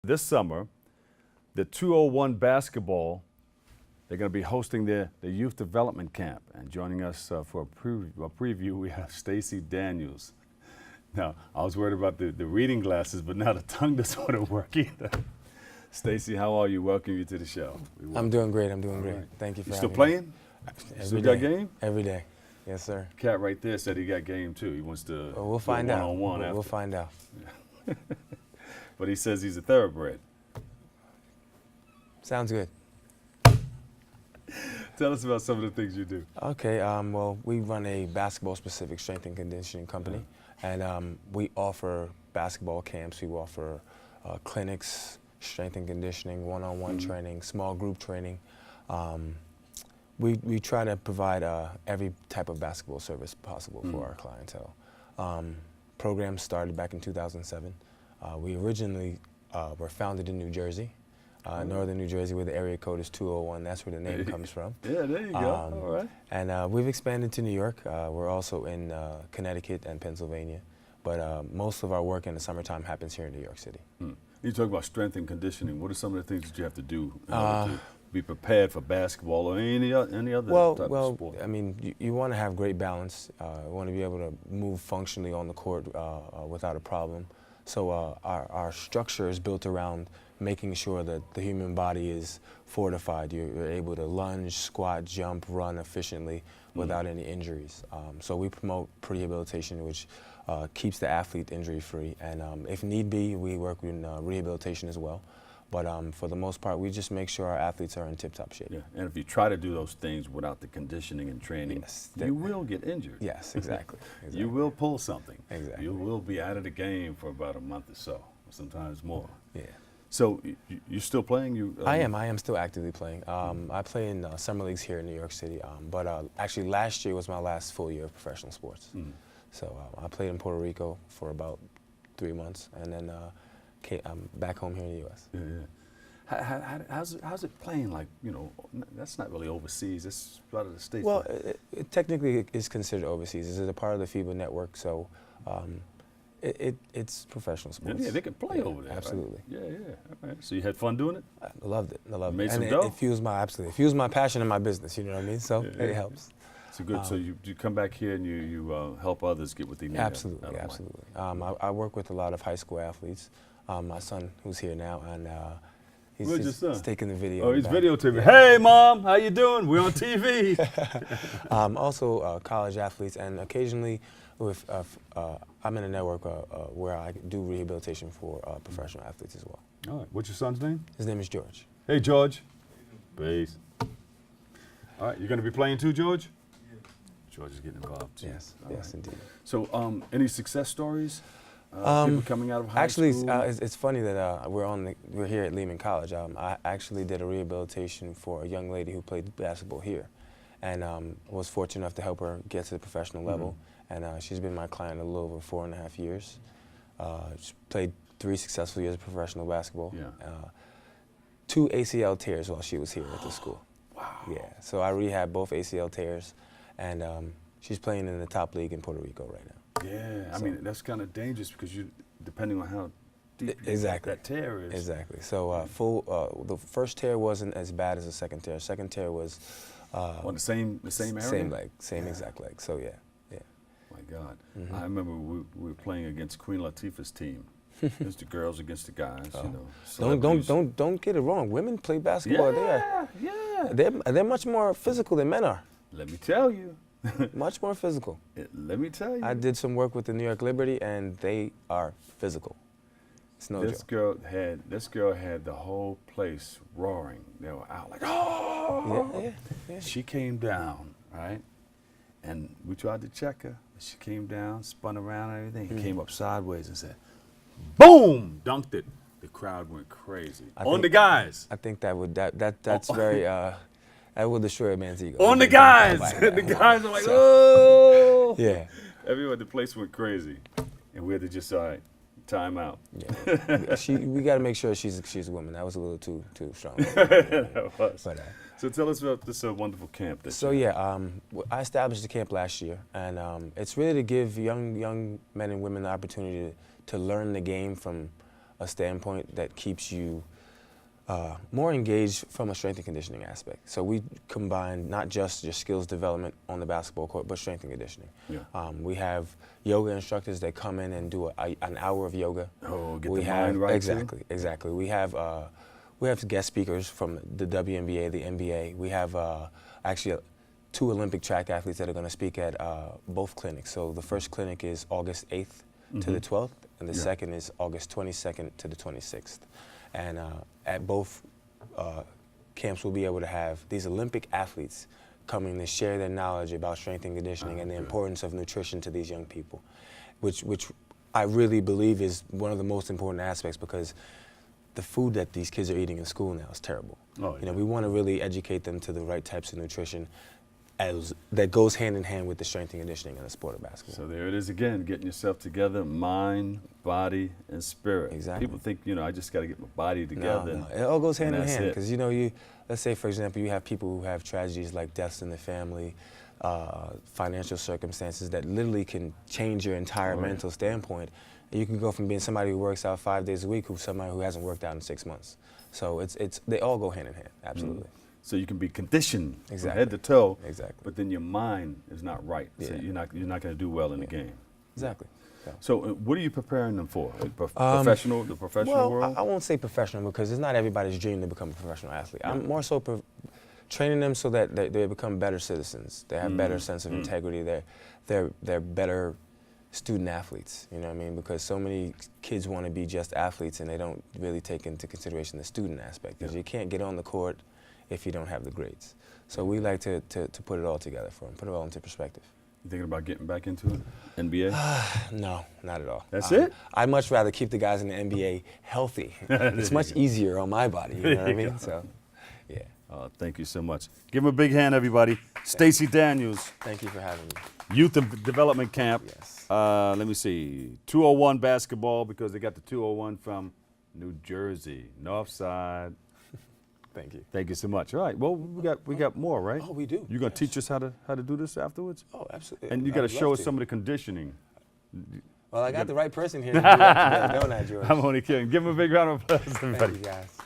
This summer, the 201 basketball, they're going to be hosting their youth development camp. And joining us for a preview, we have Stacey Daniels. Now, I was worried about the reading glasses, but now the tongue doesn't want to work either. Stacey, how are you? Welcome you to the show. I'm doing great. I'm doing great. Right. Thank you for You having still playing? me. Still got game? Every day. Yes, sir. Cat right there said he got game too. He wants to Well, we'll find out. one-on-one after. We'll find out. But he says he's a thoroughbred. Sounds good. Tell us about some of the things you do. Okay. Well, we run a basketball-specific strength and conditioning company, and we offer basketball camps. We offer clinics, strength and conditioning, one-on-one training, small group training. We try to provide every type of basketball service possible for our clientele. Programs started back in 2007. We originally were founded in New Jersey, northern New Jersey, where the area code is 201. That's where the name comes from. Yeah, there you go. All right. And we've expanded to New York. We're also in Connecticut and Pennsylvania. But most of our work in the summertime happens here in New York City. You talk about strength and conditioning. What are some of the things that you have to do in order to be prepared for basketball or any other type of sport? I mean, you want to have great balance. You want to be able to move functionally on the court without a problem. So our structure is built around making sure that the human body is fortified. You're able to lunge, squat, jump, run efficiently without any injuries. So we promote rehabilitation, which keeps the athlete injury-free. And if need be, we work in rehabilitation as well. But for the most part, we just make sure our athletes are in tip-top shape. Yeah, and if you try to do those things without the conditioning and training, you will get injured. Yes, exactly. You will pull something. Exactly. You will be out of the game for about a month or so, or sometimes more. Yeah. So you're still playing? I am still actively playing. I play in summer leagues here in New York City, but actually last year was my last full year of professional sports. So I played in Puerto Rico for about 3 months, and then I'm back home here in the U.S. Yeah. How's it playing? Like, you know, that's not really overseas. That's part of the States. Well, it technically is considered overseas. It's a part of the FIBA network, so it's professional sports. Yeah, they can play over there. Absolutely. Right? Yeah. All right. So you had fun doing it? I loved it. Made some and dough? it fuels my passion and my business. You know what I mean? So it helps. So good. So you come back here and you help others get what they need. Absolutely. I work with a lot of high school athletes. My son, who's here now, and he's taking the video. Oh, he's videotaping. Yeah. Hey, Mom, how you doing? We're on TV. Also, college athletes, and occasionally, I'm in a network where I do rehabilitation for professional athletes as well. All right. What's your son's name? His name is George. Hey, George. Peace. All right. You're going to be playing too, George? Yeah. George is getting involved too. Yes. Yes, indeed. So, any success stories? People coming out of high school? It's funny that we're here at Lehman College. I actually did a rehabilitation for a young lady who played basketball here, and was fortunate enough to help her get to the professional level. And she's been my client a little over 4.5 years. She played 3 successful years of professional basketball. Yeah. 2 ACL tears while she was here at the school. Wow. Yeah. So I rehabbed both ACL tears, and she's playing in the top league in Puerto Rico right now. Yeah, I mean, that's kind of dangerous because depending on how deep that tear is. Exactly. So the first tear wasn't as bad as the second tear. Second tear was on the same area? Same leg, exact leg. So yeah. My God. I remember we were playing against Queen Latifah's team. It's the girls against the guys, you know. Don't get it wrong. Women play basketball. They're much more physical than men are. Let me tell you. Much more physical. Let me tell you. I did some work with the New York Liberty, and they are physical. It's no joke. This girl had the whole place roaring. They were out like, oh! Yeah. She came down, right? And we tried to check her. She came down, spun around and everything, and came up sideways and said, boom! Dunked it. The crowd went crazy. The guys. I think that's very... that will destroy a man's ego. On the guys! The guys are like, oh! Yeah. Everyone, the place went crazy. And we had to just, all right, time out. Yeah. We got to make sure she's a woman. That was a little too strong. That was. But, so tell us about this wonderful camp. I established the camp last year, and it's really to give young men and women the opportunity to learn the game from a standpoint that keeps you more engaged from a strength and conditioning aspect. So we combine not just your skills development on the basketball court, but strength and conditioning. Yeah. We have yoga instructors that come in and do an hour of yoga. Oh, get we the have, mind right. Exactly, exactly. We have guest speakers from the WNBA, the NBA. We have actually 2 Olympic track athletes that are going to speak at both clinics. So the first clinic is August 8th to the 12th, and the second is August 22nd to the 26th. And at both camps, we'll be able to have these Olympic athletes coming to share their knowledge about strength and conditioning and the importance of nutrition to these young people, which I really believe is one of the most important aspects, because the food that these kids are eating in school now is terrible. Oh, yeah. You know, we want to really educate them to the right types of nutrition that goes hand in hand with the strength and conditioning in the sport of basketball. So there it is again, getting yourself together, mind, body, and spirit. Exactly. People think, I just got to get my body together. No, it all goes hand in hand, it. because let's say, for example, you have people who have tragedies like deaths in the family, financial circumstances that literally can change your entire mental standpoint. You can go from being somebody who works out 5 days a week to somebody who hasn't worked out in 6 months. So they all go hand in hand, absolutely. So you can be conditioned from Exactly. head to toe, Exactly. but then your mind is not right. So Yeah. you're not going to do well in the game. Exactly. Yeah. So what are you preparing them for? The professional Well, world? I won't say professional, because it's not everybody's dream to become a professional athlete. I'm more so training them so that they become better citizens. They have better sense of integrity. They're better student athletes. You know what I mean? Because so many kids want to be just athletes, and they don't really take into consideration the student aspect. Because you can't get on the court if you don't have the grades. So we like to put it all together for them, put it all into perspective. You thinking about getting back into it? NBA? No, not at all. That's it? I'd much rather keep the guys in the NBA healthy. It's much easier on my body, you know what I mean? So, yeah. Thank you so much. Give him a big hand, everybody. Stacey Daniels, Thank you for having me. Youth Development Camp. Yes. Let me see. 201 basketball, because they got the 201 from New Jersey, North Side. Thank you. Thank you so much. All right. Well, we got more, right? Oh, we do. You're gonna teach us how to do this afterwards? Oh, absolutely. And you got to I'd love show us some of the conditioning. Well, I got the right person here to do that today, don't I, George? I'm only kidding. Give him a big round of applause, everybody. Thank you, guys.